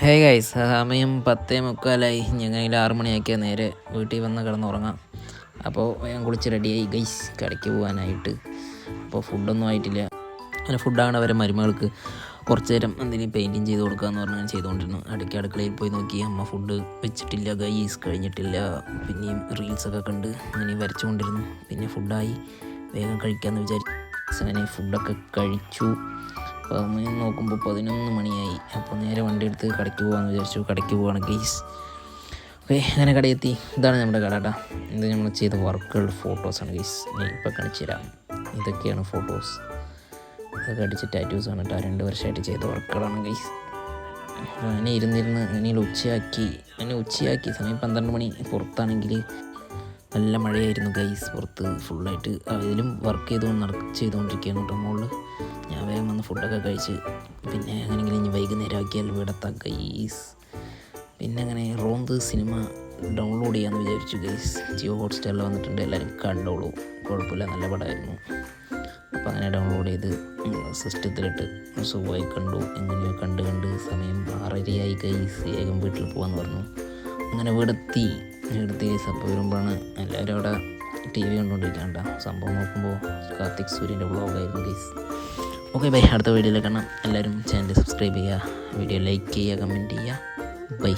Hey guys, സമയം 10:45. ഞങ്ങൾ 6 മണിയാക്കിയാൽ നേരെ വീട്ടിൽ വന്ന് കിടന്നുറങ്ങാം. അപ്പോൾ ഞാൻ കുളിച്ച് റെഡിയായി ഗൈസ് കടയ്ക്ക് പോകാനായിട്ട്. അപ്പോൾ ഫുഡൊന്നും ആയിട്ടില്ല. അങ്ങനെ ഫുഡാണ് അവരെ മരുമകൾക്ക് കുറച്ച് നേരം എന്തെങ്കിലും പെയിൻറ്റിങ് ചെയ്ത് കൊടുക്കാമെന്ന് പറഞ്ഞ് ഞാൻ ചെയ്തുകൊണ്ടിരുന്നു. ഇടയ്ക്ക് അടുക്കളയിൽ പോയി നോക്കി, അമ്മ ഫുഡ് വെച്ചിട്ടില്ല ഗൈസ്, കഴിഞ്ഞിട്ടില്ല. പിന്നെയും റീൽസൊക്കെ കണ്ട് അങ്ങനെ വരച്ചുകൊണ്ടിരുന്നു. പിന്നെ ഫുഡായി, വേഗം കഴിക്കാമെന്ന് വിചാരിച്ചു. അങ്ങനെ ഫുഡൊക്കെ കഴിച്ചു. അപ്പോൾ അമ്മ നോക്കുമ്പോൾ 11 മണിയായി. അപ്പോൾ നേരെ വണ്ടി എടുത്ത് കടയ്ക്ക് പോകാമെന്ന് വിചാരിച്ചു. കടയ്ക്ക് പോവാണ് ഗൈസ്. ഓക്കെ, അങ്ങനെ കടയെത്തി. ഇതാണ് നമ്മുടെ കട കേട്ടോ. ഇത് നമ്മൾ ചെയ്ത വർക്കുകൾ ഫോട്ടോസാണ് ഗൈസ്. ഞാൻ ഇപ്പോൾ കാണിച്ചു തരാം. ഇതൊക്കെയാണ് ഫോട്ടോസ്. ഇതൊക്കെ അടിച്ച ടാറ്റൂസാണ് കേട്ടോ. 2 വർഷമായിട്ട് ചെയ്ത വർക്കുകളാണ് ഗൈസ്. അങ്ങനെ ഇരുന്നിരുന്ന് അങ്ങനെ ഉച്ചയാക്കി. സമയം 12 മണി. പുറത്താണെങ്കിൽ നല്ല മഴയായിരുന്നു ഗൈസ്. പുറത്ത് ഫുള്ളായിട്ട് അതിലും വർക്ക് ചെയ്തുകൊണ്ടിരിക്കുകയാണ് കേട്ടോ മുകളിൽ. ഞാൻ വേഗം വന്ന് ഫുഡൊക്കെ കഴിച്ച് പിന്നെ അങ്ങനെയെങ്കിലും ഇനി വൈകുന്നേരം ആക്കിയാൽ വീടെത്താം ഗൈസ്. പിന്നെ അങ്ങനെ റോന്ത് സിനിമ ഡൗൺലോഡ് ചെയ്യാമെന്ന് വിചാരിച്ചു ഗൈസ്. ജിയോ ഹോട്ട്സ്റ്റാറിൽ വന്നിട്ടുണ്ട്, എല്ലാവരും കണ്ടോളൂ, കുഴപ്പമില്ല, നല്ല പടമായിരുന്നു. അപ്പോൾ അങ്ങനെ ഡൗൺലോഡ് ചെയ്ത് സിസ്റ്റത്തിലിട്ട് സുഖമായി കണ്ടു. എങ്ങനെയോ കണ്ട് സമയം 6:30 ഗൈസ്. വേഗം വീട്ടിൽ പോകാമെന്ന് പറഞ്ഞു. അങ്ങനെ വീടെത്തി ഗൈസ്. അപ്പോൾ വരുമ്പോഴാണ് എല്ലാവരും അവിടെ TV കണ്ടുകൊണ്ടിരിക്കണ്ട. സംഭവം നോക്കുമ്പോൾ കാർത്തിക് സൂര്യൻ്റെ വ്ളോഗായിരുന്നു ഗൈസ്. ഓക്കെ ബൈ, അടുത്ത വീഡിയോയിൽ കാണാം. എല്ലാവരും ചാനൽ സബ്സ്ക്രൈബ് ചെയ്യുക, വീഡിയോ ലൈക്ക് ചെയ്യുക, കമൻറ്റ് ചെയ്യുക. ബൈ.